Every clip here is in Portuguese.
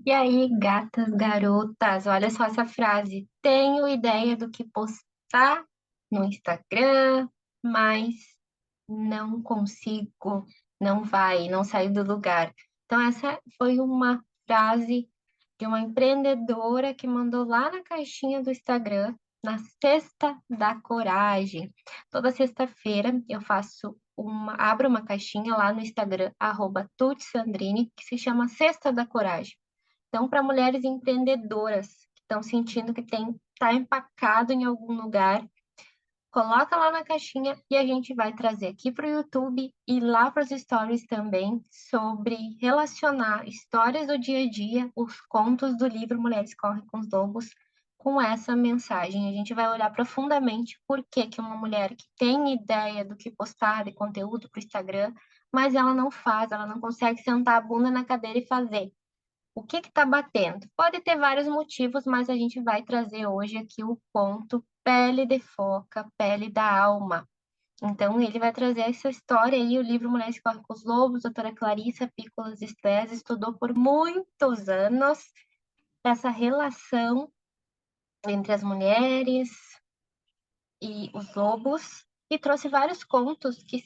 E aí, gatas, garotas, olha só essa frase. Tenho ideia do que postar no Instagram, mas não consigo, não vai, não sai do lugar. Então, essa foi uma frase de uma empreendedora que mandou lá na caixinha do Instagram, na Sexta da Coragem. Toda sexta-feira eu abro uma caixinha lá no Instagram, @tutsandrine, que se chama Sexta da Coragem. Então, para mulheres empreendedoras que estão sentindo que tá empacado em algum lugar, coloca lá na caixinha e a gente vai trazer aqui para o YouTube e lá para os stories também sobre relacionar histórias do dia a dia, os contos do livro Mulheres Correm com os Lobos, com essa mensagem. A gente vai olhar profundamente por que que uma mulher que tem ideia do que postar de conteúdo para o Instagram, mas ela não faz, ela não consegue sentar a bunda na cadeira e fazer. O que está batendo? Pode ter vários motivos, mas a gente vai trazer hoje aqui o ponto pele de foca, pele da alma. Então, ele vai trazer essa história aí, o livro Mulheres que Correm com os Lobos, doutora Clarissa Pícolas Estrés estudou por muitos anos essa relação entre as mulheres e os lobos e trouxe vários contos que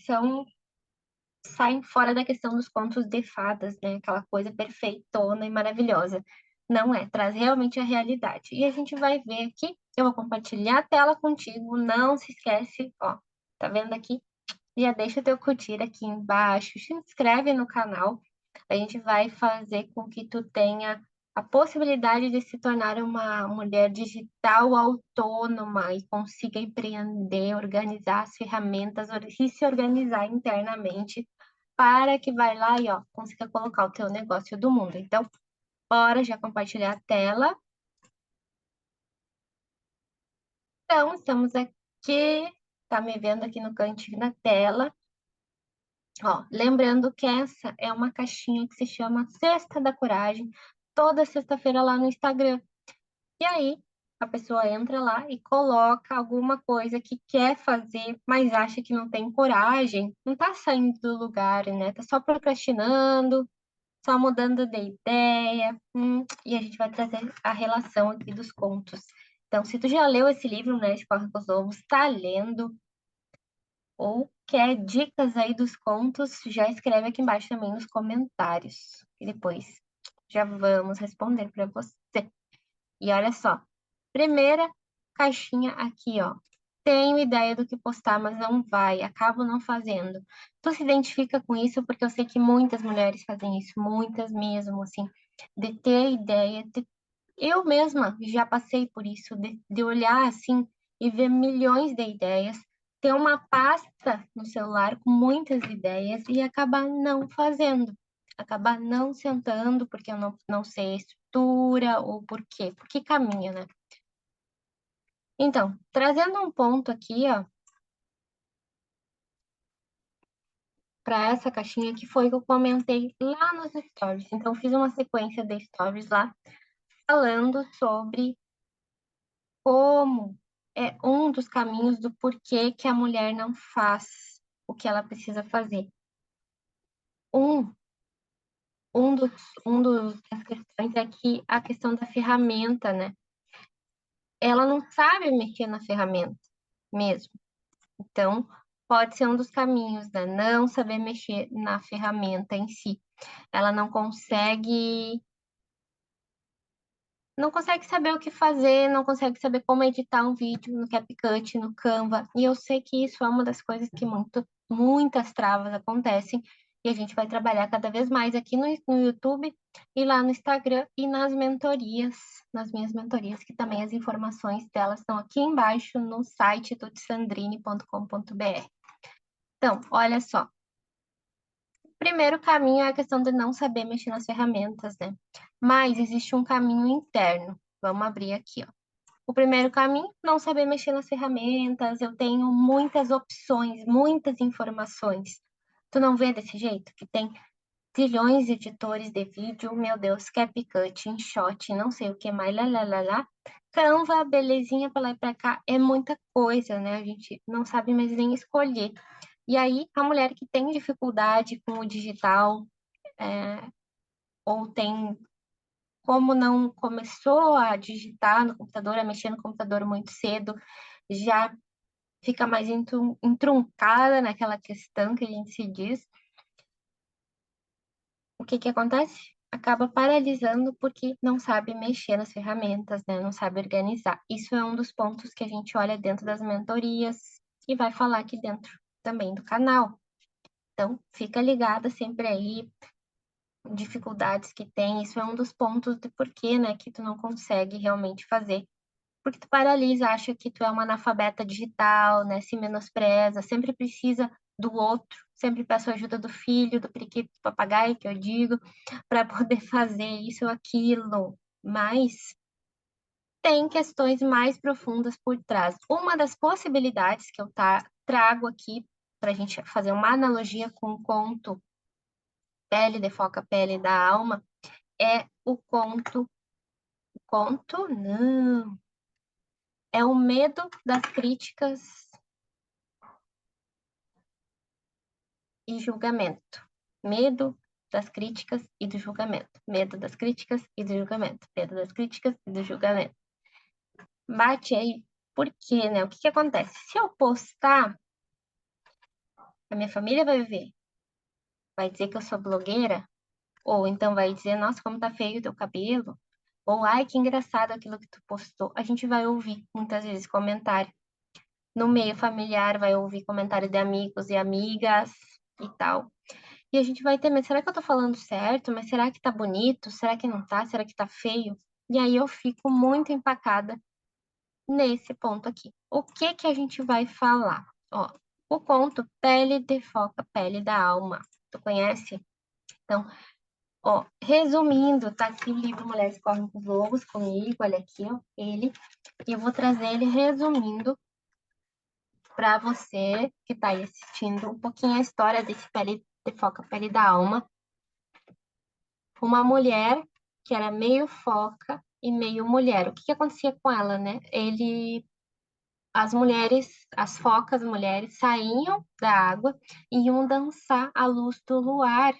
saem fora da questão dos contos de fadas, né? Aquela coisa perfeitona e maravilhosa. Não é, traz realmente a realidade. E a gente vai ver aqui, eu vou compartilhar a tela contigo, não se esquece, ó, tá vendo aqui? Já deixa teu curtir aqui embaixo, se inscreve no canal. A gente vai fazer com que tu tenha a possibilidade de se tornar uma mulher digital autônoma e consiga empreender, organizar as ferramentas e se organizar internamente para que vai lá e ó, consiga colocar o teu negócio do mundo. Então, bora já compartilhar a tela. Então, estamos aqui, tá me vendo aqui no cantinho da tela. Ó, lembrando que essa é uma caixinha que se chama Cesta da Coragem, toda sexta-feira lá no Instagram. E aí, a pessoa entra lá e coloca alguma coisa que quer fazer, mas acha que não tem coragem, não tá saindo do lugar, né? Tá só procrastinando, só mudando de ideia. E a gente vai trazer a relação aqui dos contos. Então, se tu já leu esse livro, né, de Corre com os Lobos, tá lendo, ou quer dicas aí dos contos, já escreve aqui embaixo também nos comentários. E depois já vamos responder para você. E olha só, primeira caixinha aqui, ó. Tenho ideia do que postar, mas não vai, acabo não fazendo. Tu se identifica com isso porque eu sei que muitas mulheres fazem isso, muitas mesmo, assim, de ter ideia. Eu mesma já passei por isso, de olhar assim e ver milhões de ideias, ter uma pasta no celular com muitas ideias e acabar não fazendo, acabar não sentando porque eu não sei a estrutura ou por quê, por que caminho, né? Então, trazendo um ponto aqui, ó, para essa caixinha que foi que eu comentei lá nos stories. Então, fiz uma sequência de stories lá falando sobre como é um dos caminhos do porquê que a mulher não faz o que ela precisa fazer. Um, um dos, das questões é que a questão da ferramenta, né? Ela não sabe mexer na ferramenta mesmo. Então, pode ser um dos caminhos, né? Não saber mexer na ferramenta em si. Ela não consegue saber o que fazer, não consegue saber como editar um vídeo no CapCut, no Canva. E eu sei que isso é uma das coisas que muitas travas acontecem. E a gente vai trabalhar cada vez mais aqui no YouTube e lá no Instagram e nas minhas mentorias, que também as informações delas estão aqui embaixo no site tutsandrine.com.br. Então, olha só. Primeiro caminho é a questão de não saber mexer nas ferramentas, né? Mas existe um caminho interno. Vamos abrir aqui, ó. O primeiro caminho, não saber mexer nas ferramentas. Eu tenho muitas opções, muitas informações. Tu não vê desse jeito? Que tem trilhões de editores de vídeo, meu Deus, CapCut, InShot, não sei o que mais, lá, lá, lá, lá. Canva, belezinha pra lá e pra cá, é muita coisa, né? A gente não sabe mais nem escolher. E aí, a mulher que tem dificuldade com o digital, ou tem como não começou a digitar no computador, a mexer no computador muito cedo, já fica mais entroncada naquela questão que a gente se diz. O que que acontece? Acaba paralisando porque não sabe mexer nas ferramentas, né? Não sabe organizar. Isso é um dos pontos que a gente olha dentro das mentorias e vai falar aqui dentro também do canal. Então, fica ligada sempre aí, dificuldades que tem. Isso é um dos pontos de porquê, né, que tu não consegue realmente fazer. Porque tu paralisa, acha que tu é uma analfabeta digital, né? Se menospreza, sempre precisa do outro, sempre peço ajuda do filho, do periquito, do papagaio, que eu digo, para poder fazer isso ou aquilo. Mas tem questões mais profundas por trás. Uma das possibilidades que eu trago aqui para a gente fazer uma analogia com o conto Pele de Foca, Pele da Alma, é o conto. Conto? Não. É o medo das críticas e julgamento. Medo das críticas e do julgamento. Medo das críticas e do julgamento. Medo das críticas e do julgamento. Bate aí, por quê, né? O que que acontece? Se eu postar, a minha família vai ver, vai dizer que eu sou blogueira, ou então vai dizer, nossa, como tá feio o teu cabelo, ou ai, que engraçado aquilo que tu postou. A gente vai ouvir muitas vezes comentário. No meio familiar, vai ouvir comentário de amigos e amigas e tal. E a gente vai ter, mas será que eu tô falando certo? Mas será que tá bonito? Será que não tá? Será que tá feio? E aí eu fico muito empacada nesse ponto aqui. O que que a gente vai falar? Ó, o conto Pele de Foca, Pele da Alma. Tu conhece? Então, ó, resumindo, tá aqui o livro Mulheres Correm com os Lobos comigo, olha aqui, ó, ele. E eu vou trazer ele resumindo para você que tá aí assistindo um pouquinho a história desse Pele de Foca, Pele da Alma. Uma mulher que era meio foca e meio mulher. O que que acontecia com ela, né? As mulheres, as focas mulheres saíam da água e iam dançar à luz do luar.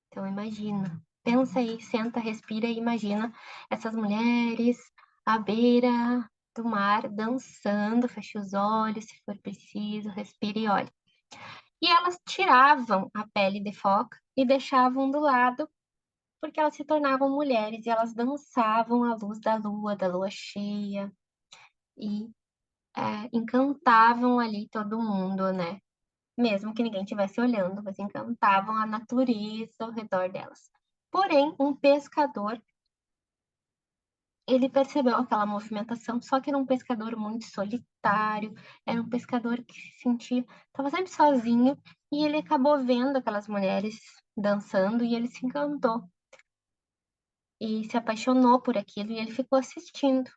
Então imagina, pensa aí, senta, respira e imagina essas mulheres à beira do mar dançando, fecha os olhos se for preciso, respira e olha. E elas tiravam a pele de foca e deixavam do lado porque elas se tornavam mulheres e elas dançavam à luz da lua cheia, e encantavam ali todo mundo, né? Mesmo que ninguém estivesse olhando, mas encantavam a natureza ao redor delas. Porém, um pescador, ele percebeu aquela movimentação, só que era um pescador muito solitário, era um pescador que se sentia, estava sempre sozinho, e ele acabou vendo aquelas mulheres dançando e ele se encantou e se apaixonou por aquilo e ele ficou assistindo.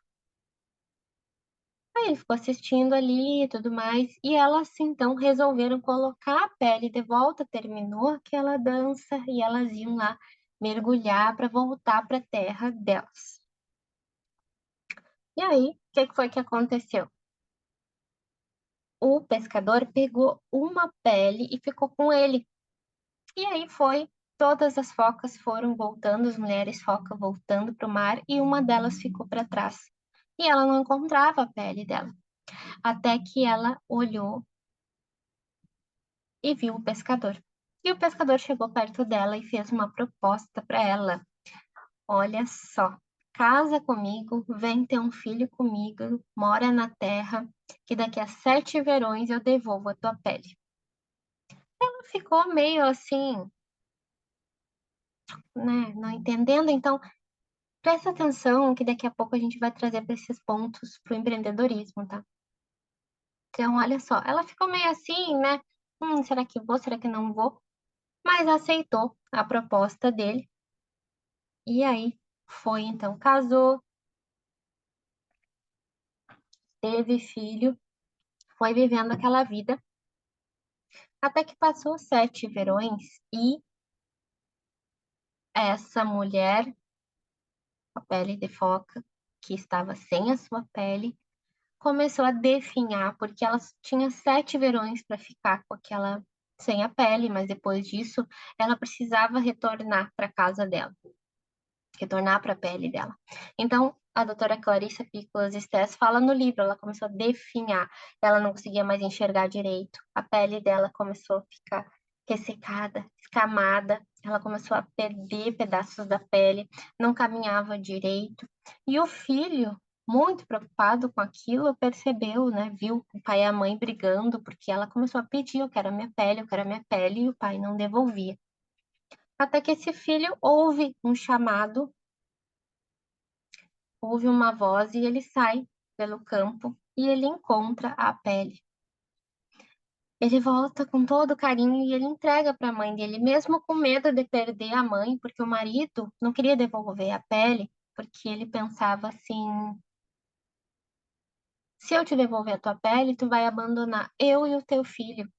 Aí ele ficou assistindo ali e tudo mais, e elas então resolveram colocar a pele de volta, terminou aquela dança e elas iam lá mergulhar para voltar para a terra delas. E aí, o que que foi que aconteceu? O pescador pegou uma pele e ficou com ele. E aí foi, todas as focas foram voltando, as mulheres foca voltando para o mar, e uma delas ficou para trás. E ela não encontrava a pele dela, até que ela olhou e viu o pescador. E o pescador chegou perto dela e fez uma proposta para ela. Olha só, casa comigo, vem ter um filho comigo, mora na terra, que daqui a 7 verões eu devolvo a tua pele. Ela ficou meio assim, né, não entendendo. Então, presta atenção que daqui a pouco a gente vai trazer para esses pontos para o empreendedorismo, tá? Então, olha só, ela ficou meio assim, né? Será que vou? Será que não vou? Mas aceitou a proposta dele. E aí foi, então, casou, teve filho, foi vivendo aquela vida, até que passou 7 verões e essa mulher, com a pele de foca, que estava sem a sua pele, começou a definhar, porque ela tinha 7 verões para ficar com aquela sem a pele, mas depois disso ela precisava retornar para casa dela. retornar para a pele dela. Então, a doutora Clarissa Pinkola Estés fala no livro, ela começou a definhar, ela não conseguia mais enxergar direito, a pele dela começou a ficar ressecada, escamada, ela começou a perder pedaços da pele, não caminhava direito. E o filho, muito preocupado com aquilo, percebeu, né, viu o pai e a mãe brigando, porque ela começou a pedir, eu quero a minha pele, eu quero a minha pele, e o pai não devolvia. Até que esse filho ouve um chamado, ouve uma voz e ele sai pelo campo e ele encontra a pele. Ele volta com todo carinho e ele entrega para a mãe dele, mesmo com medo de perder a mãe, porque o marido não queria devolver a pele, porque ele pensava assim: se eu te devolver a tua pele, tu vai abandonar eu e o teu filho.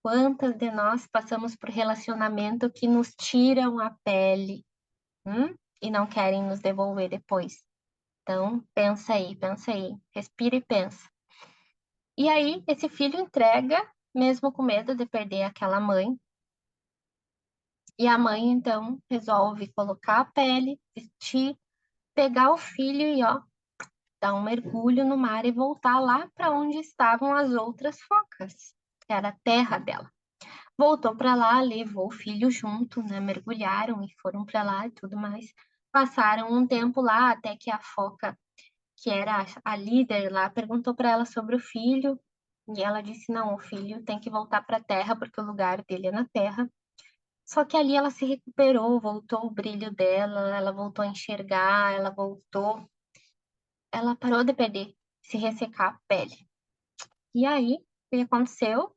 Quantas de nós passamos por relacionamento que nos tiram a pele, e não querem nos devolver depois? Então, pensa aí, respira e pensa. E aí, esse filho entrega, mesmo com medo de perder aquela mãe. E a mãe, então, resolve colocar a pele, vestir, pegar o filho e, ó, dar um mergulho no mar e voltar lá para onde estavam as outras focas, que era a terra dela. Voltou para lá, levou o filho junto, né? Mergulharam e foram para lá e tudo mais. Passaram um tempo lá até que a foca, que era a líder lá, perguntou para ela sobre o filho. E ela disse: não, o filho tem que voltar para a terra, porque o lugar dele é na terra. Só que ali ela se recuperou, voltou o brilho dela, ela voltou a enxergar, ela voltou. Ela parou de perder, se ressecar a pele. E aí, o que aconteceu?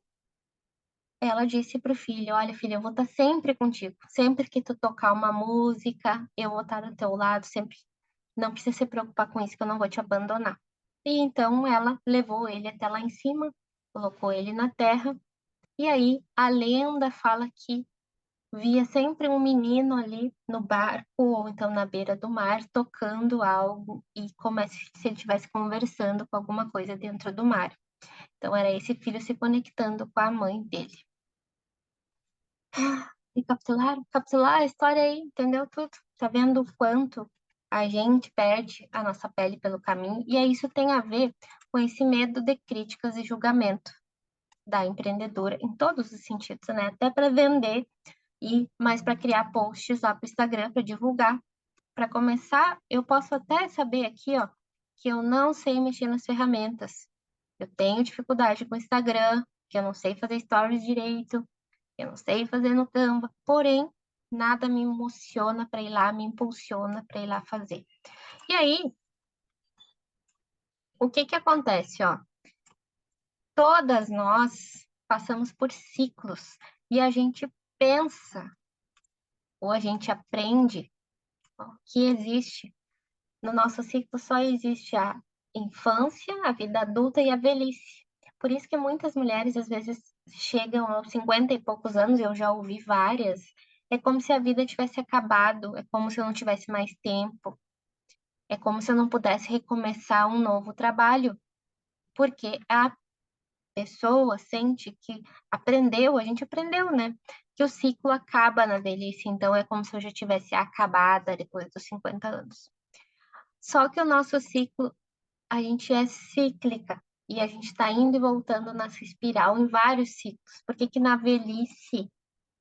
Ela disse pro filho: olha, filho, eu vou estar sempre contigo. Sempre que tu tocar uma música, eu vou estar do teu lado, sempre. Não precisa se preocupar com isso, que eu não vou te abandonar. E então ela levou ele até lá em cima, colocou ele na terra. E aí a lenda fala que via sempre um menino ali no barco ou então na beira do mar tocando algo e como se ele estivesse conversando com alguma coisa dentro do mar. Então era esse filho se conectando com a mãe dele. E capsular a história aí, entendeu tudo? Tá vendo o quanto a gente perde a nossa pele pelo caminho? E aí isso tem a ver com esse medo de críticas e julgamento da empreendedora em todos os sentidos, né? Até para vender e mais para criar posts lá para o Instagram para divulgar. Para começar, eu posso até saber aqui, ó, que eu não sei mexer nas ferramentas. Eu tenho dificuldade com o Instagram, que eu não sei fazer stories direito, eu não sei fazer no Canva, porém, nada me emociona para ir lá, me impulsiona para ir lá fazer. E aí, o que que acontece, ó? Todas nós passamos por ciclos e a gente pensa ou a gente aprende, ó, que existe no nosso ciclo só existe a infância, a vida adulta e a velhice. Por isso que muitas mulheres às vezes chegam aos 50 e poucos anos, eu já ouvi várias, é como se a vida tivesse acabado, é como se eu não tivesse mais tempo, é como se eu não pudesse recomeçar um novo trabalho, porque a pessoa sente que aprendeu, a gente aprendeu, né? Que o ciclo acaba na velhice, então é como se eu já tivesse acabada depois dos 50 anos. Só que o nosso ciclo, a gente é cíclica e a gente está indo e voltando nessa espiral em vários ciclos. Por que que na velhice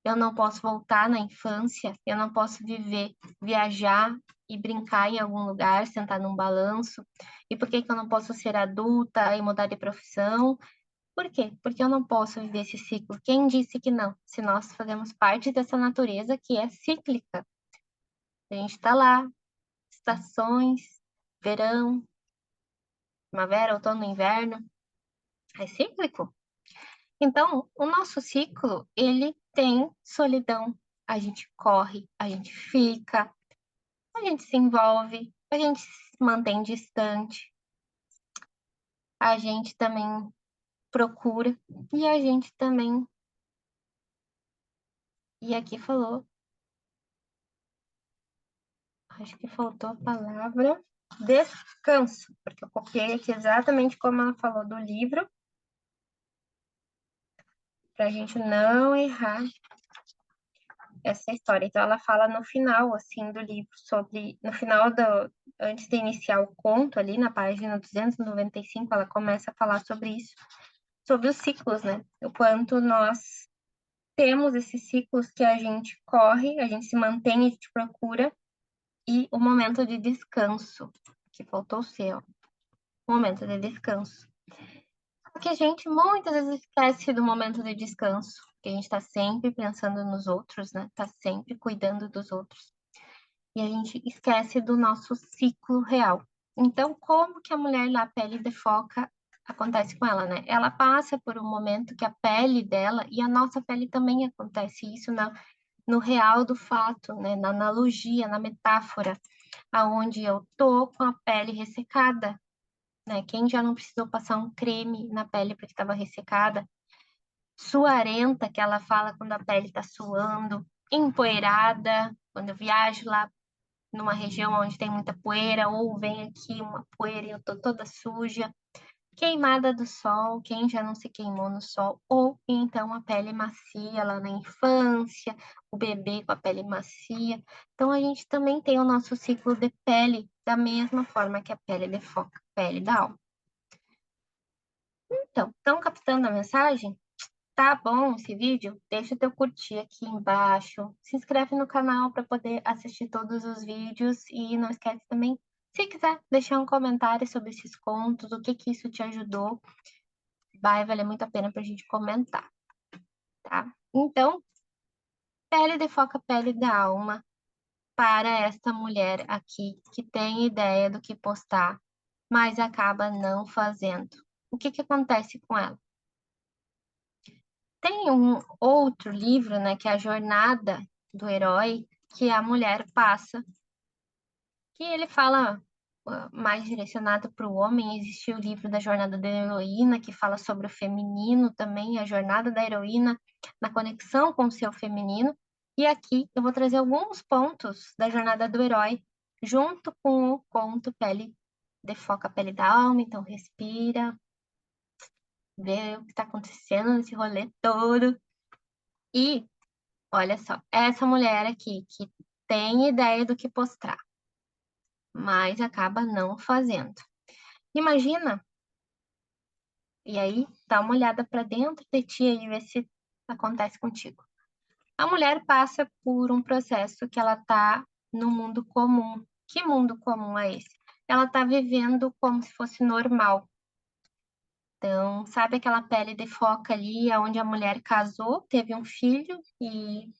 eu não posso voltar na infância? Eu não posso viver, viajar e brincar em algum lugar, sentar num balanço? E por que que eu não posso ser adulta e mudar de profissão? Por quê? Porque eu não posso viver esse ciclo. Quem disse que não? Se nós fazemos parte dessa natureza que é cíclica. A gente está lá, estações, verão, primavera, outono, inverno, é cíclico. Então, o nosso ciclo, ele tem solidão. A gente corre, a gente fica, a gente se envolve, a gente se mantém distante, a gente também procura e a gente também. E aqui falou, acho que faltou a palavra descanso, porque eu copiei aqui exatamente como ela falou do livro, para a gente não errar essa história. Então, ela fala no final, assim, do livro sobre... No final antes de iniciar o conto, ali na página 295, ela começa a falar sobre isso, sobre os ciclos, né? O quanto nós temos esses ciclos que a gente corre, a gente se mantém, a gente procura, e o momento de descanso, que faltou ser, ó, o momento de descanso. Porque a gente muitas vezes esquece do momento de descanso, porque a gente está sempre pensando nos outros, né? Tá sempre cuidando dos outros. E a gente esquece do nosso ciclo real. Então, como que a mulher na pele de foca acontece com ela, né? Ela passa por um momento que a pele dela e a nossa pele também acontece isso no real do fato, né? Na analogia, na metáfora, aonde eu tô com a pele ressecada, né? Quem já não precisou passar um creme na pele porque estava ressecada, suarenta, que ela fala quando a pele está suando, empoeirada, quando eu viajo lá numa região onde tem muita poeira, ou vem aqui uma poeira e eu tô toda suja, queimada do sol, quem já não se queimou no sol, ou então a pele macia lá na infância, o bebê com a pele macia. Então a gente também tem o nosso ciclo de pele da mesma forma que a pele de foca, pele da alma. Então, estão captando a mensagem? Tá bom esse vídeo? Deixa o teu curtir aqui embaixo. Se inscreve no canal para poder assistir todos os vídeos. E não esquece também, se quiser, deixar um comentário sobre esses contos, o que que isso te ajudou. Vai valer muito a pena para a gente comentar, tá? Então, pele de foca, pele da alma para esta mulher aqui que tem ideia do que postar, mas acaba não fazendo. O que que acontece com ela? Tem um outro livro, né, que é A Jornada do Herói, que a mulher passa, que ele fala mais direcionado para o homem. Existe o livro da Jornada da Heroína, que fala sobre o feminino também, a jornada da heroína na conexão com o seu feminino. E aqui eu vou trazer alguns pontos da Jornada do Herói, junto com o conto Pele de Foca, Pele da Alma. Então, respira, vê o que está acontecendo nesse rolê todo. E olha só, essa mulher aqui que tem ideia do que postar, mas acaba não fazendo. Imagina, e aí dá uma olhada para dentro de ti e vê se acontece contigo. A mulher passa por um processo que ela tá no mundo comum. Que mundo comum é esse? Ela tá vivendo como se fosse normal. Então, sabe aquela pele de foca ali, onde a mulher casou, teve um filho e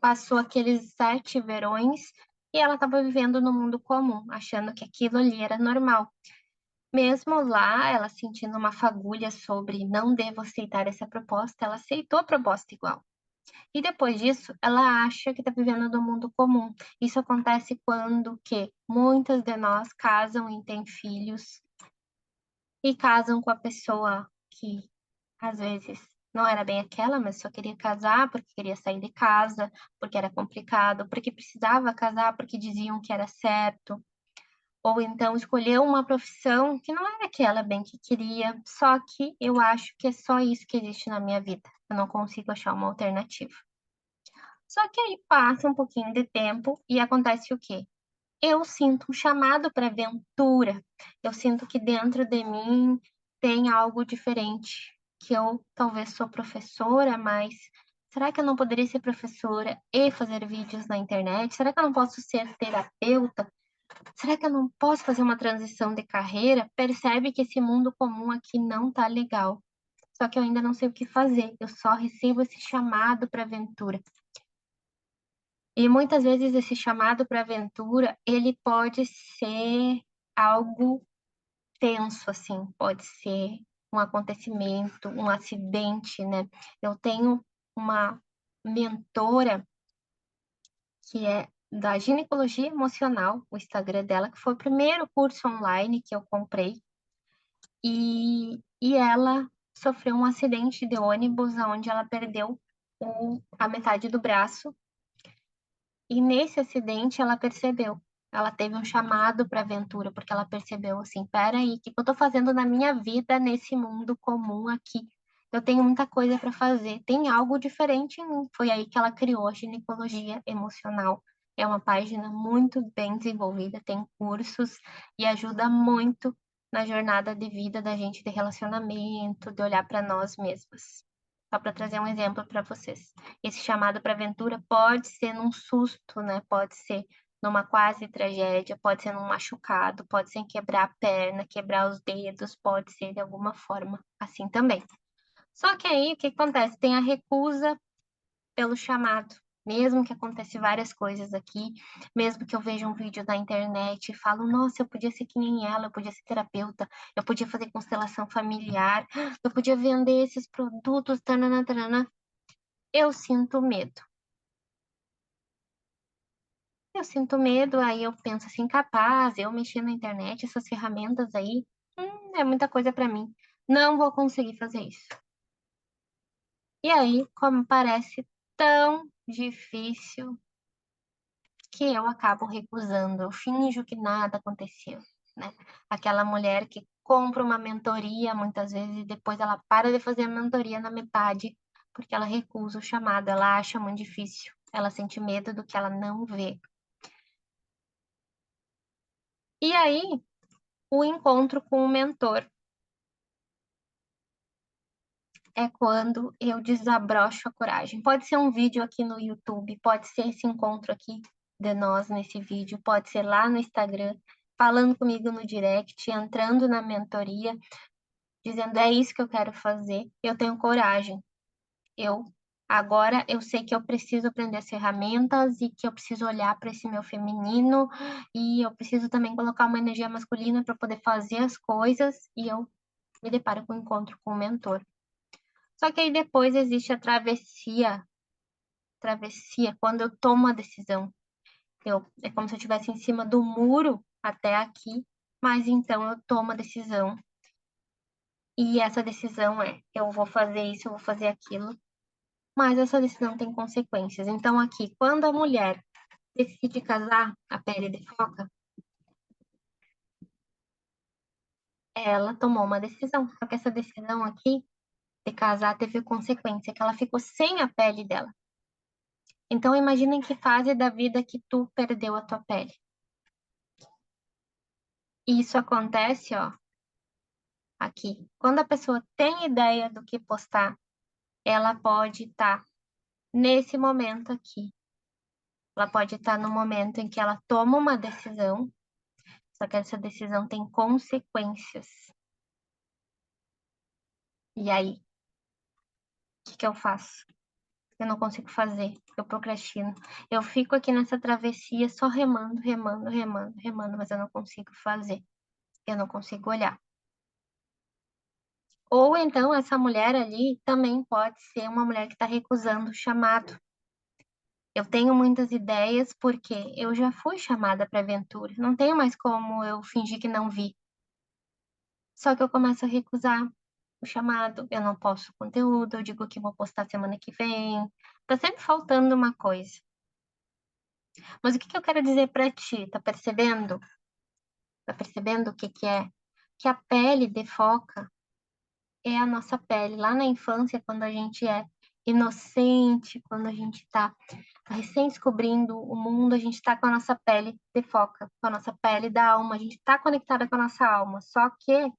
passou aqueles 7 verões e ela estava vivendo no mundo comum, achando que aquilo ali era normal. Mesmo lá, ela sentindo uma fagulha sobre não devo aceitar essa proposta, ela aceitou a proposta igual. E depois disso, ela acha que está vivendo no mundo comum. Isso acontece quando que muitas de nós casam e têm filhos e casam com a pessoa que às vezes não era bem aquela, mas só queria casar porque queria sair de casa, porque era complicado, porque precisava casar porque diziam que era certo. Ou então escolheu uma profissão que não era aquela bem que queria, só que eu acho que é só isso que existe na minha vida. Eu não consigo achar uma alternativa. Só que aí passa um pouquinho de tempo e acontece o quê? Eu sinto um chamado para aventura. Eu sinto que dentro de mim tem algo diferente. Que eu talvez sou professora, mas será que eu não poderia ser professora e fazer vídeos na internet? Será que eu não posso ser terapeuta? Será que eu não posso fazer uma transição de carreira? Percebe que esse mundo comum aqui não tá legal. Só que eu ainda não sei o que fazer. Eu só recebo esse chamado para aventura. E muitas vezes esse chamado para aventura, ele pode ser algo tenso, assim, pode ser um acontecimento, um acidente, né? Eu tenho uma mentora que é da ginecologia emocional, o Instagram dela, que foi o primeiro curso online que eu comprei, e ela sofreu um acidente de ônibus onde ela perdeu a metade do braço. E nesse acidente ela percebeu, ela teve um chamado para aventura, porque ela percebeu assim, peraí, o que eu tô fazendo na minha vida nesse mundo comum aqui? Eu tenho muita coisa para fazer, tem algo diferente em mim. Foi aí que ela criou a ginecologia emocional. É uma página muito bem desenvolvida, tem cursos e ajuda muito na jornada de vida da gente, de relacionamento, de olhar para nós mesmos. Só para trazer um exemplo para vocês. Esse chamado para aventura pode ser num susto, né? Pode ser numa quase tragédia, pode ser num machucado, pode ser em quebrar a perna, quebrar os dedos, pode ser de alguma forma assim também. Só que aí, o que acontece? Tem a recusa pelo chamado. Mesmo que aconteça várias coisas aqui, mesmo que eu veja um vídeo na internet e falo, nossa, eu podia ser que nem ela, eu podia ser terapeuta, eu podia fazer constelação familiar, eu podia vender esses produtos, tanana, tanana. Eu sinto medo. Eu sinto medo, aí eu penso assim, capaz, eu mexer na internet, essas ferramentas aí, é muita coisa para mim. Não vou conseguir fazer isso. E aí, como parece tão difícil, que eu acabo recusando, eu finjo que nada aconteceu, né? Aquela mulher que compra uma mentoria muitas vezes e depois ela para de fazer a mentoria na metade, porque ela recusa o chamado, ela acha muito difícil, ela sente medo do que ela não vê. E aí, o encontro com o mentor é quando eu desabrocho a coragem. Pode ser um vídeo aqui no YouTube, pode ser esse encontro aqui de nós nesse vídeo, pode ser lá no Instagram, falando comigo no direct, entrando na mentoria, dizendo é isso que eu quero fazer. Eu tenho coragem. Eu agora eu sei que eu preciso aprender as ferramentas e que eu preciso olhar para esse meu feminino e eu preciso também colocar uma energia masculina para poder fazer as coisas e eu me deparo com o encontro com o mentor. Só que aí depois existe a travessia, quando eu tomo a decisão. É como se eu estivesse em cima do muro até aqui, mas então eu tomo a decisão. E essa decisão é, eu vou fazer isso, eu vou fazer aquilo, mas essa decisão tem consequências. Então aqui, quando a mulher decide casar a pele de foca, ela tomou uma decisão. Só que essa decisão aqui de casar teve consequência, que ela ficou sem a pele dela. Então, imagina em que fase da vida que tu perdeu a tua pele. E isso acontece, ó, aqui. Quando a pessoa tem ideia do que postar, ela pode estar nesse momento aqui. Ela pode estar no momento em que ela toma uma decisão, só que essa decisão tem consequências. E aí, o que que eu faço? Eu não consigo fazer, eu procrastino. Eu fico aqui nessa travessia só remando, remando, remando, remando, mas eu não consigo fazer. Eu não consigo olhar. Ou então essa mulher ali também pode ser uma mulher que está recusando o chamado. Eu tenho muitas ideias porque eu já fui chamada para aventura. Não tenho mais como eu fingir que não vi. Só que eu começo a recusar o chamado. Eu não posto conteúdo, eu digo que vou postar semana que vem. Tá sempre faltando uma coisa. Mas o que que eu quero dizer para ti? Tá percebendo? Tá percebendo o que que é? Que a pele de foca é a nossa pele. Lá na infância, quando a gente é inocente, quando a gente está recém descobrindo o mundo, a gente está com a nossa pele de foca, com a nossa pele da alma, a gente está conectada com a nossa alma. Só que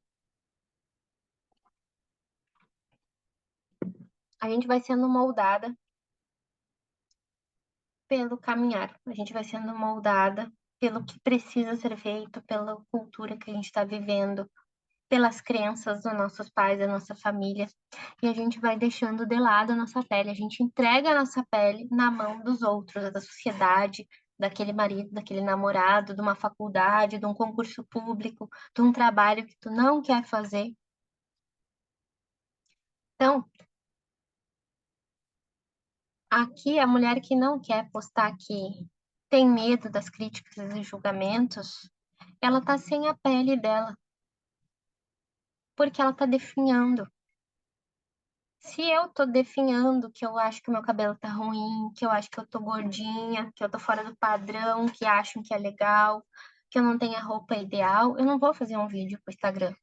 a gente vai sendo moldada pelo caminhar, a gente vai sendo moldada pelo que precisa ser feito, pela cultura que a gente está vivendo, pelas crenças dos nossos pais, da nossa família, e a gente vai deixando de lado a nossa pele, a gente entrega a nossa pele na mão dos outros, da sociedade, daquele marido, daquele namorado, de uma faculdade, de um concurso público, de um trabalho que tu não quer fazer. Então, aqui a mulher que não quer postar que tem medo das críticas e julgamentos, ela tá sem a pele dela, porque ela tá definhando. Se eu tô definhando que eu acho que o meu cabelo tá ruim, que eu acho que eu tô gordinha, que eu tô fora do padrão, que acham que é legal, que eu não tenho a roupa ideal, eu não vou fazer um vídeo pro Instagram.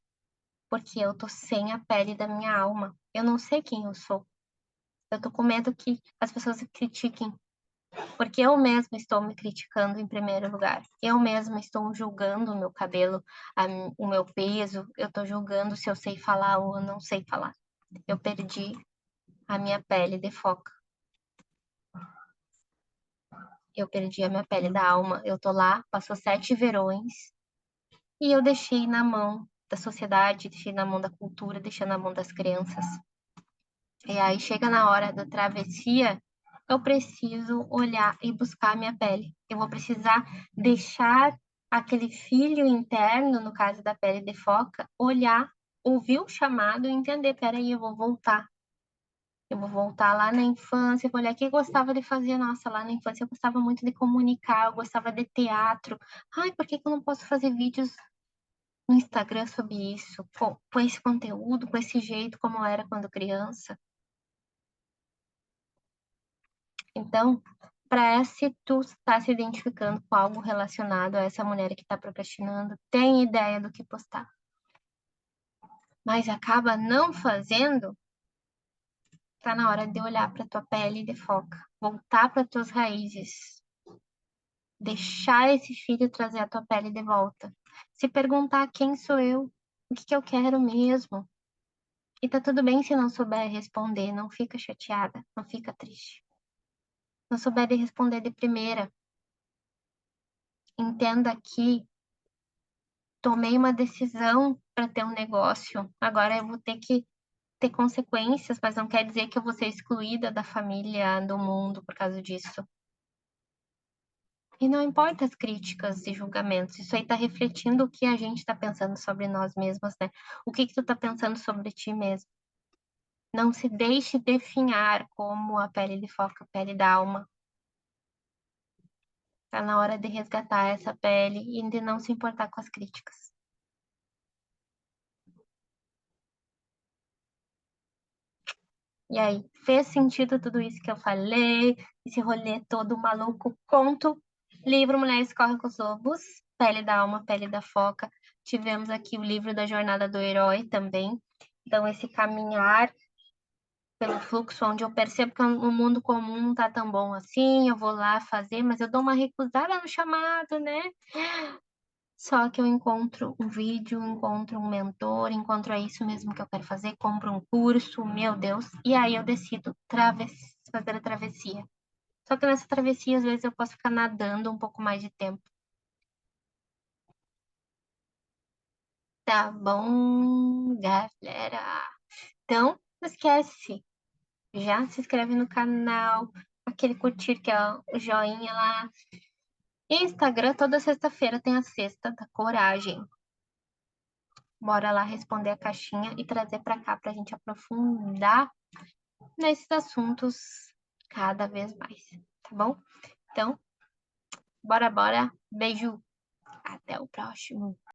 porque eu tô sem a pele da minha alma. Eu não sei quem eu sou. Eu tô com medo que as pessoas me critiquem, porque eu mesma estou me criticando em primeiro lugar. Eu mesma estou julgando o meu cabelo, o meu peso, eu tô julgando se eu sei falar ou eu não sei falar. Eu perdi a minha pele de foca. Eu perdi a minha pele da alma. Eu tô lá, passou 7 verões, e eu deixei na mão da sociedade, deixei na mão da cultura, deixei na mão das crianças. E aí chega na hora da travessia, eu preciso olhar e buscar a minha pele. Eu vou precisar deixar aquele filho interno, no caso da pele de foca, olhar, ouvir o chamado e entender, peraí, eu vou voltar. Eu vou voltar lá na infância, vou olhar o que eu gostava de fazer. Nossa, lá na infância eu gostava muito de comunicar, eu gostava de teatro. Ai, por que que eu não posso fazer vídeos no Instagram sobre isso? Com esse conteúdo, com esse jeito, como eu era quando criança? Então, para se tu está se identificando com algo relacionado a essa mulher que está procrastinando, tem ideia do que postar, mas acaba não fazendo, tá na hora de olhar para tua pele de foca, voltar para tuas raízes, deixar esse filho trazer a tua pele de volta, se perguntar quem sou eu, o que que eu quero mesmo. E tá tudo bem se não souber responder, não fica chateada, não fica triste. Não souber de responder de primeira, entenda que tomei uma decisão para ter um negócio, agora eu vou ter que ter consequências, mas não quer dizer que eu vou ser excluída da família, do mundo por causa disso. E não importa as críticas e julgamentos, isso aí está refletindo o que a gente está pensando sobre nós mesmos, né? O que que tu está pensando sobre ti mesmo? Não se deixe definhar como a pele de foca, a pele da alma. Tá na hora de resgatar essa pele e de não se importar com as críticas. E aí, fez sentido tudo isso que eu falei? Esse rolê todo maluco? Conto, livro Mulheres Correm com os Lobos, Pele da Alma, Pele da Foca. Tivemos aqui o livro da Jornada do Herói também. Então, esse caminhar pelo fluxo, onde eu percebo que o mundo comum não tá tão bom assim, eu vou lá fazer, mas eu dou uma recusada no chamado, né? Só que eu encontro um vídeo, encontro um mentor, encontro é isso mesmo que eu quero fazer, compro um curso, meu Deus, e aí eu decido fazer a travessia. Só que nessa travessia, às vezes, eu posso ficar nadando um pouco mais de tempo. Tá bom, galera? Então, não esquece, já se inscreve no canal, aquele curtir que é o joinha lá. Instagram, toda sexta-feira tem a Sexta da Coragem. Bora lá responder a caixinha e trazer para cá para a gente aprofundar nesses assuntos cada vez mais, tá bom? Então, bora, bora. Beijo. Até o próximo.